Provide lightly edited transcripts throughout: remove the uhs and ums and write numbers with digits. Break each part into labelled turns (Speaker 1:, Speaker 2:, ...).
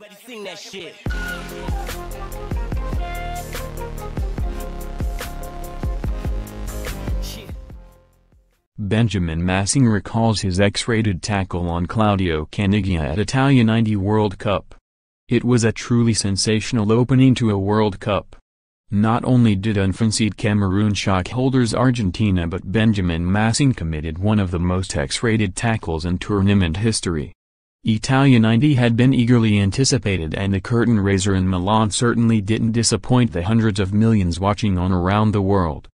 Speaker 1: Everybody sing that shit.
Speaker 2: Benjamin Massing recalls his X-rated tackle on Claudio Caniggia at Italia '90 World Cup. It was a truly sensational opening to a World Cup. Not only did unfancied Cameroon shock holders Argentina, but Benjamin Massing committed one of the most X-rated tackles in tournament history. Italia '90 had been eagerly anticipated, and the curtain raiser in Milan certainly didn't disappoint the hundreds of millions watching on around the world.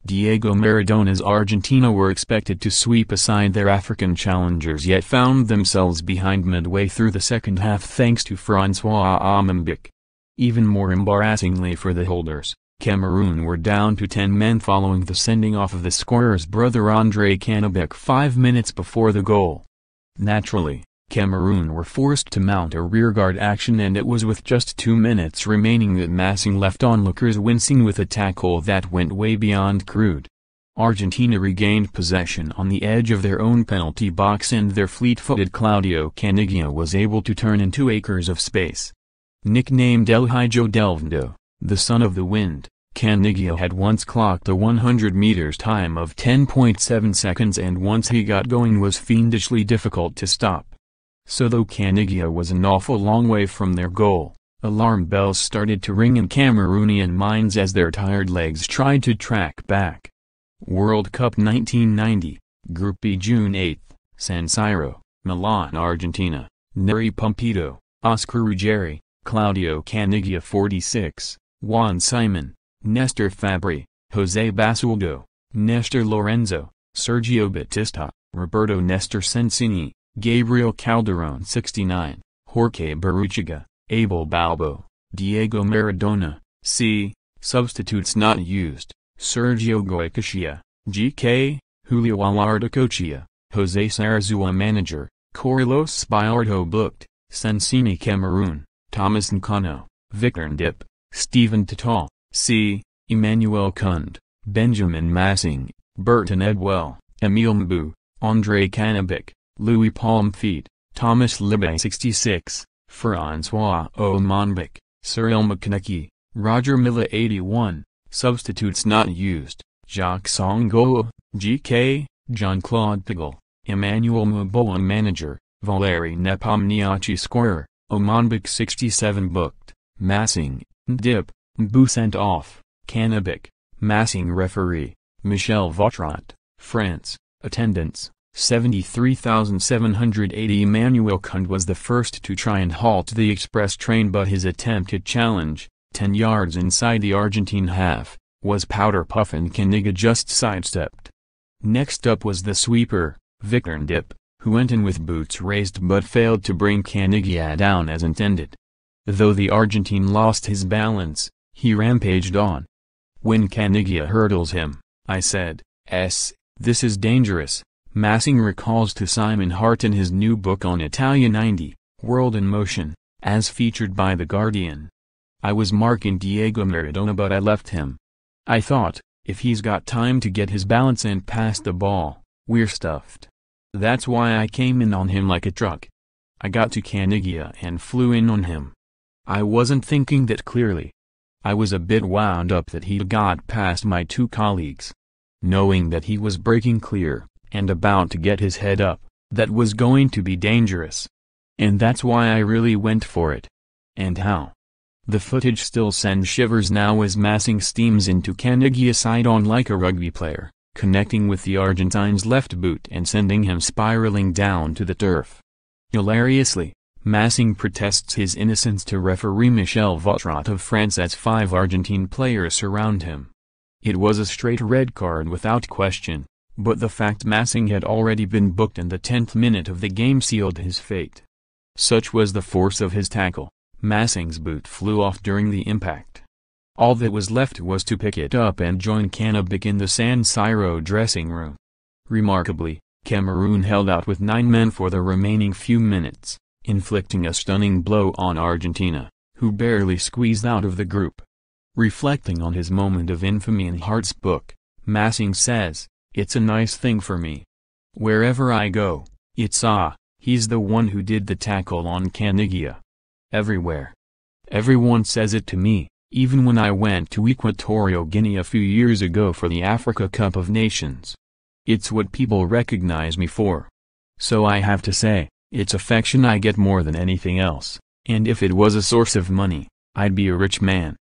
Speaker 2: Diego Maradona's Argentina were expected to sweep aside their African challengers, yet found themselves behind midway through the second half thanks to Francois Amambic. Even more embarrassingly for the holders, Cameroon were down to 10 men following the sending off of the scorer's brother Andre Caniggia 5 minutes before the goal. Naturally, Cameroon were forced to mount a rearguard action, and it was with just 2 minutes remaining that Massing left onlookers wincing with a tackle that went way beyond crude. Argentina regained possession on the edge of their own penalty box, and their fleet-footed Claudio Caniggia was able to turn into acres of space. Nicknamed El Hijo del Viento, the son of the wind, Caniggia had once clocked a 100 meters time of 10.7 seconds, and once he got going was fiendishly difficult to stop. So though Caniggia was an awful long way from their goal, alarm bells started to ring in Cameroonian minds as their tired legs tried to track back. World Cup 1990, Group B, June 8, San Siro, Milan, Argentina. Neri Pumpido, Oscar Ruggeri, Claudio Caniggia 46, Juan Simon, Nestor Fabri, Jose Basuldo, Nestor Lorenzo, Sergio Batista, Roberto Nestor Sensini, Gabriel Calderon 69, Jorge Baruchiga, Abel Balbo, Diego Maradona, C. Substitutes not used, Sergio Goycochea, GK, Julio Alardacochea, Jose Sarazua manager, Carlos Biardo booked, Sensini Cameroon, Thomas Nkano, Victor Ndip, Stephen Tatal, C. Emmanuel Kund, Benjamin Massing, Burton Edwell, Emile Mbu, Andre Canabic, Louis Palmfeet, Thomas Libay 66, Francois Omanbic, Cyril McKinney, Roger Milla 81, substitutes not used, Jacques Songo, GK, Jean-Claude Pigel, Emmanuel Muboa manager, Valeri Nepomniachtchi scorer, Omanbic 67 booked, Massing, Ndip, Mbu sent off, Canabic, Massing referee, Michel Vautrat, France, attendance, 73,780. Emmanuel Kund was the first to try and halt the express train, but his attempted challenge, 10 yards inside the Argentine half, was powder puff and Caniggia just sidestepped. Next up was the sweeper, Victor Ndip, who went in with boots raised but failed to bring Caniggia down as intended. Though the Argentine lost his balance, he rampaged on. When Caniggia hurdles him, I said, this is dangerous. Massing recalls to Simon Hart in his new book on Italia '90, World in Motion, as featured by The Guardian. I was marking Diego Maradona, but I left him. I thought, if he's got time to get his balance and pass the ball, we're stuffed. That's why I came in on him like a truck. I got to Caniggia and flew in on him. I wasn't thinking that clearly. I was a bit wound up that he'd got past my two colleagues. Knowing that he was breaking clear, and about to get his head up, that was going to be dangerous. And that's why I really went for it. And how? The footage still sends shivers now as Massing steams into Caniggia side-on like a rugby player, connecting with the Argentine's left boot and sending him spiraling down to the turf. Hilariously, Massing protests his innocence to referee Michel Vautrat of France as 5 Argentine players surround him. It was a straight red card without question. But the fact Massing had already been booked in the 10th minute of the game sealed his fate. Such was the force of his tackle, Massing's boot flew off during the impact. All that was left was to pick it up and join Canabic in the San Siro dressing room. Remarkably, Cameroon held out with 9 men for the remaining few minutes, inflicting a stunning blow on Argentina, who barely squeezed out of the group. Reflecting on his moment of infamy in Hart's book, Massing says, "It's a nice thing for me. Wherever I go, it's he's the one who did the tackle on Caniggia. Everywhere. Everyone says it to me, even when I went to Equatorial Guinea a few years ago for the Africa Cup of Nations. It's what people recognize me for. So I have to say, it's affection I get more than anything else, and if it was a source of money, I'd be a rich man.